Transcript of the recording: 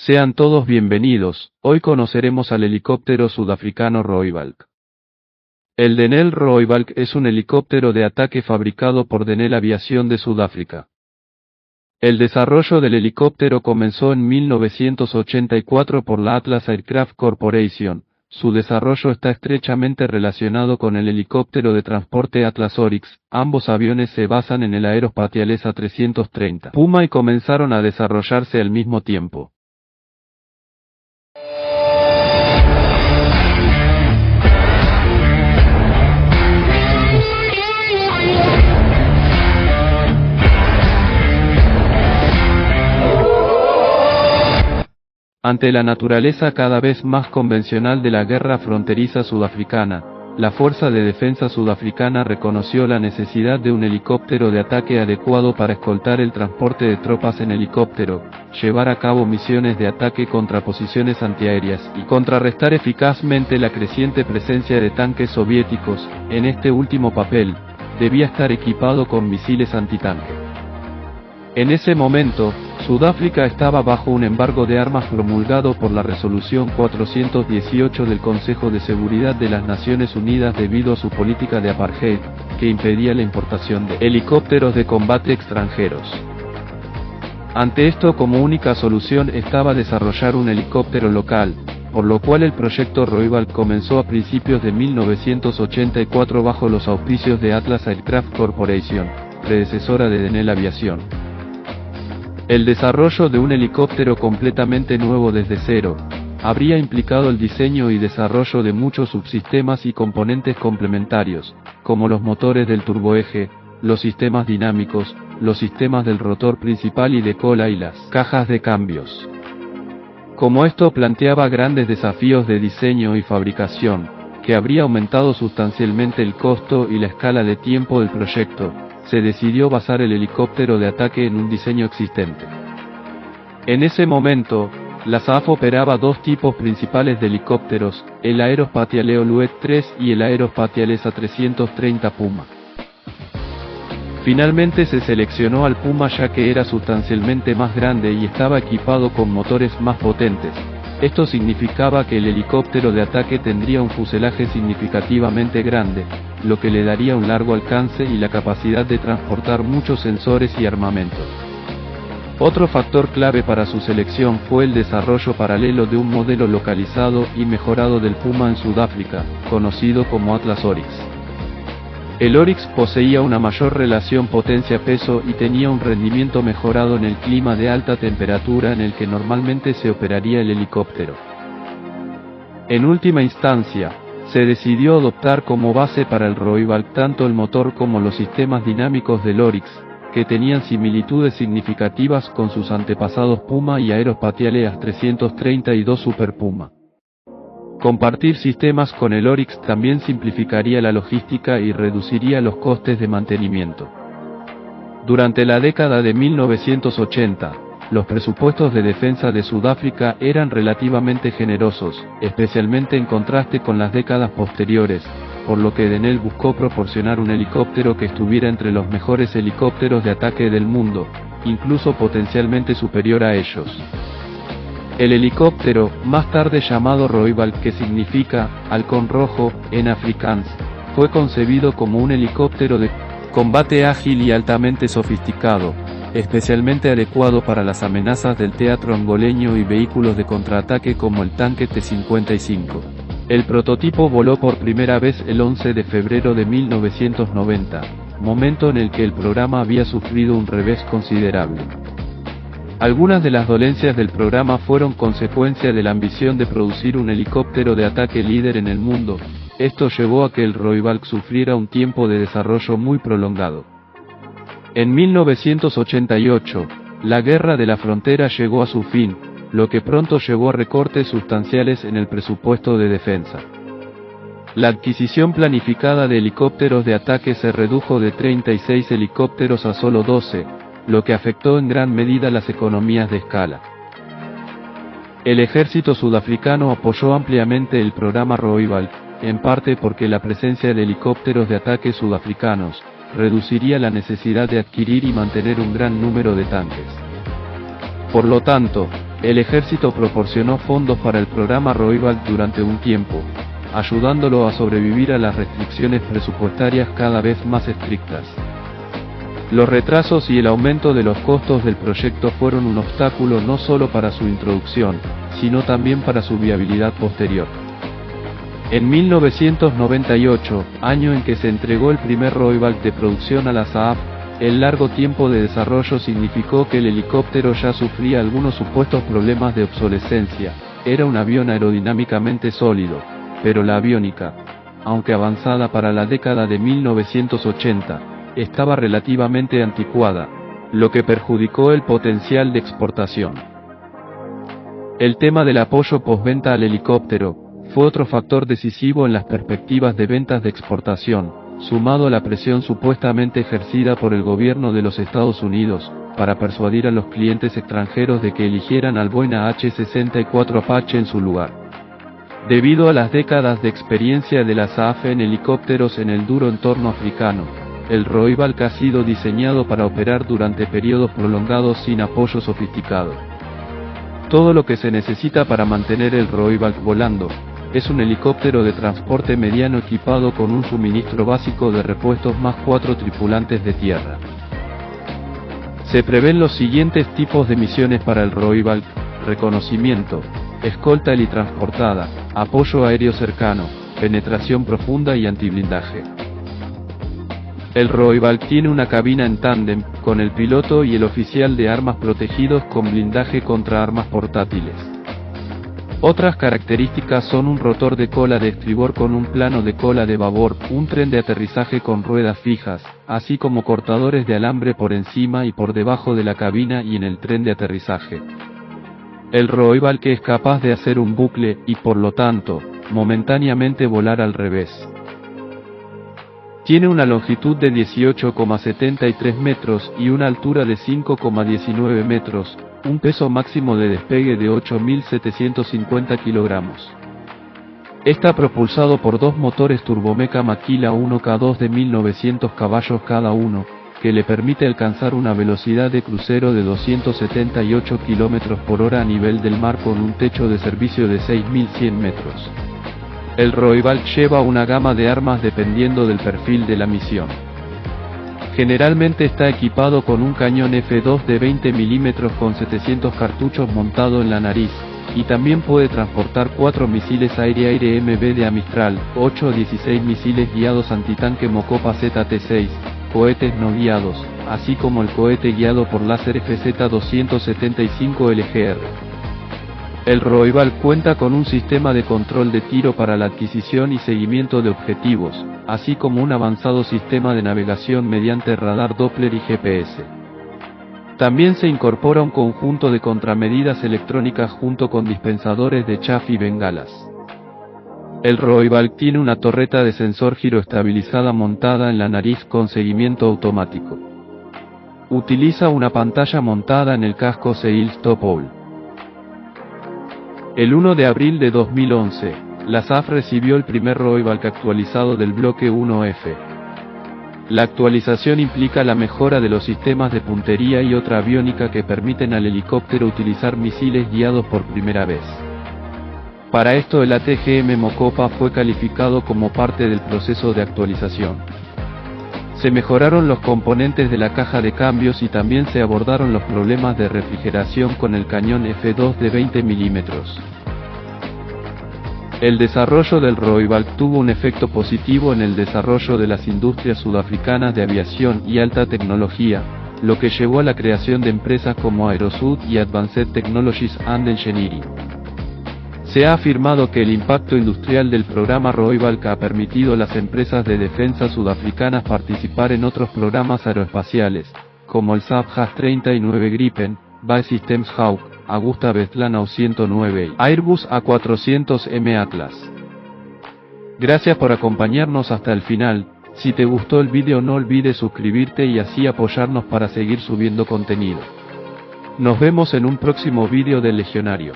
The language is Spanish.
Sean todos bienvenidos, hoy conoceremos al helicóptero sudafricano Rooivalk. El Denel Rooivalk es un helicóptero de ataque fabricado por Denel Aviación de Sudáfrica. El desarrollo del helicóptero comenzó en 1984 por la Atlas Aircraft Corporation. Su desarrollo está estrechamente relacionado con el helicóptero de transporte Atlas Oryx. Ambos aviones se basan en el Aerospatiales A330 Puma y comenzaron a desarrollarse al mismo tiempo. Ante la naturaleza cada vez más convencional de la guerra fronteriza sudafricana, la Fuerza de Defensa Sudafricana reconoció la necesidad de un helicóptero de ataque adecuado para escoltar el transporte de tropas en helicóptero, llevar a cabo misiones de ataque contra posiciones antiaéreas y contrarrestar eficazmente la creciente presencia de tanques soviéticos. En este último papel, debía estar equipado con misiles antitanque. En ese momento, Sudáfrica estaba bajo un embargo de armas promulgado por la Resolución 418 del Consejo de Seguridad de las Naciones Unidas debido a su política de apartheid, que impedía la importación de helicópteros de combate extranjeros. Ante esto, como única solución estaba desarrollar un helicóptero local, por lo cual el proyecto Rooivalk comenzó a principios de 1984 bajo los auspicios de Atlas Aircraft Corporation, predecesora de Denel Aviación. El desarrollo de un helicóptero completamente nuevo desde cero, habría implicado el diseño y desarrollo de muchos subsistemas y componentes complementarios, como los motores del turboeje, los sistemas dinámicos, los sistemas del rotor principal y de cola y las cajas de cambios. Como esto planteaba grandes desafíos de diseño y fabricación, que habría aumentado sustancialmente el costo y la escala de tiempo del proyecto, se decidió basar el helicóptero de ataque en un diseño existente. En ese momento, la SAF operaba dos tipos principales de helicópteros, el Aerospatiale Oluet 3 y el Aerospatiales A330 Puma. Finalmente se seleccionó al Puma ya que era sustancialmente más grande y estaba equipado con motores más potentes. Esto significaba que el helicóptero de ataque tendría un fuselaje significativamente grande, lo que le daría un largo alcance y la capacidad de transportar muchos sensores y armamento. Otro factor clave para su selección fue el desarrollo paralelo de un modelo localizado y mejorado del Puma en Sudáfrica, conocido como Atlas Oryx. El Oryx poseía una mayor relación potencia-peso y tenía un rendimiento mejorado en el clima de alta temperatura en el que normalmente se operaría el helicóptero. En última instancia, se decidió adoptar como base para el Rooivalk tanto el motor como los sistemas dinámicos del Oryx, que tenían similitudes significativas con sus antepasados Puma y Aerospatiale A332 Super Puma. Compartir sistemas con el Oryx también simplificaría la logística y reduciría los costes de mantenimiento. Durante la década de 1980, los presupuestos de defensa de Sudáfrica eran relativamente generosos, especialmente en contraste con las décadas posteriores, por lo que Denel buscó proporcionar un helicóptero que estuviera entre los mejores helicópteros de ataque del mundo, incluso potencialmente superior a ellos. El helicóptero, más tarde llamado Rooivalk, que significa halcón rojo en afrikáans, fue concebido como un helicóptero de combate ágil y altamente sofisticado, especialmente adecuado para las amenazas del teatro angoleño y vehículos de contraataque como el tanque T-55. El prototipo voló por primera vez el 11 de febrero de 1990, momento en el que el programa había sufrido un revés considerable. Algunas de las dolencias del programa fueron consecuencia de la ambición de producir un helicóptero de ataque líder en el mundo. Esto llevó a que el Rooivalk sufriera un tiempo de desarrollo muy prolongado. En 1988, la guerra de la frontera llegó a su fin, lo que pronto llevó a recortes sustanciales en el presupuesto de defensa. La adquisición planificada de helicópteros de ataque se redujo de 36 helicópteros a solo 12, lo que afectó en gran medida las economías de escala. El ejército sudafricano apoyó ampliamente el programa Rooivalk, en parte porque la presencia de helicópteros de ataque sudafricanos reduciría la necesidad de adquirir y mantener un gran número de tanques. Por lo tanto, El ejército proporcionó fondos para el programa Roosevelt durante un tiempo, ayudándolo a sobrevivir a las restricciones presupuestarias cada vez más estrictas. Los retrasos y el aumento de los costos del proyecto fueron un obstáculo no solo para su introducción, sino también para su viabilidad posterior. En 1998, año en que se entregó el primer Roosevelt de producción a la SAF, el largo tiempo de desarrollo significó que el helicóptero ya sufría algunos supuestos problemas de obsolescencia. Era un avión aerodinámicamente sólido, pero la aviónica, aunque avanzada para la década de 1980, estaba relativamente anticuada, lo que perjudicó el potencial de exportación. El tema del apoyo postventa al helicóptero fue otro factor decisivo en las perspectivas de ventas de exportación, sumado a la presión supuestamente ejercida por el gobierno de los Estados Unidos, para persuadir a los clientes extranjeros de que eligieran al Boeing AH-64 Apache en su lugar. Debido a las décadas de experiencia de la SAF en helicópteros en el duro entorno africano, el Roosevelt ha sido diseñado para operar durante periodos prolongados sin apoyo sofisticado. Todo lo que se necesita para mantener el Roosevelt volando es un helicóptero de transporte mediano equipado con un suministro básico de repuestos más 4 tripulantes de tierra. Se prevén los siguientes tipos de misiones para el Roosevelt: reconocimiento, escolta helitransportada, apoyo aéreo cercano, penetración profunda y antiblindaje. El Roosevelt tiene una cabina en tándem, con el piloto y el oficial de armas protegidos con blindaje contra armas portátiles. Otras características son un rotor de cola de estribor con un plano de cola de babor, un tren de aterrizaje con ruedas fijas, así como cortadores de alambre por encima y por debajo de la cabina y en el tren de aterrizaje. El Roosevelt que es capaz de hacer un bucle y, por lo tanto, momentáneamente volar al revés. Tiene una longitud de 18,73 metros y una altura de 5,19 metros, un peso máximo de despegue de 8.750 kilogramos. Está propulsado por dos motores Turbomeca Makila 1K2 de 1900 caballos cada uno, que le permite alcanzar una velocidad de crucero de 278 km por hora a nivel del mar con un techo de servicio de 6.100 metros. El Roosevelt lleva una gama de armas dependiendo del perfil de la misión. Generalmente está equipado con un cañón F2 de 20 mm con 700 cartuchos montado en la nariz, y también puede transportar 4 misiles aire-aire MB de Mistral, 8 o 16 misiles guiados antitanque Mokopa ZT-6, cohetes no guiados, así como el cohete guiado por láser FZ-275 LGR. El Roosevelt cuenta con un sistema de control de tiro para la adquisición y seguimiento de objetivos, así como un avanzado sistema de navegación mediante radar Doppler y GPS. También se incorpora un conjunto de contramedidas electrónicas junto con dispensadores de chaff y bengalas. El Roosevelt tiene una torreta de sensor giroestabilizada montada en la nariz con seguimiento automático. Utiliza una pantalla montada en el casco Seals Top Owl. El 1 de abril de 2011, la SAF recibió el primer Roosevelt actualizado del bloque 1F. La actualización implica la mejora de los sistemas de puntería y otra aviónica que permiten al helicóptero utilizar misiles guiados por primera vez. Para esto el ATGM Mokopa fue calificado como parte del proceso de actualización. Se mejoraron los componentes de la caja de cambios y también se abordaron los problemas de refrigeración con el cañón F2 de 20 mm. El desarrollo del Roosevelt tuvo un efecto positivo en el desarrollo de las industrias sudafricanas de aviación y alta tecnología, lo que llevó a la creación de empresas como Aerosud y Advanced Technologies and Engineering. Se ha afirmado que el impacto industrial del programa Roosevelt ha permitido a las empresas de defensa sudafricanas participar en otros programas aeroespaciales, como el SAF JAS-39 Gripen, BAE Systems Hawk, Augusta Westland AW109 y Airbus A400M Atlas. Gracias por acompañarnos hasta el final. Si te gustó el vídeo no olvides suscribirte y así apoyarnos para seguir subiendo contenido. Nos vemos en un próximo vídeo del Legionario.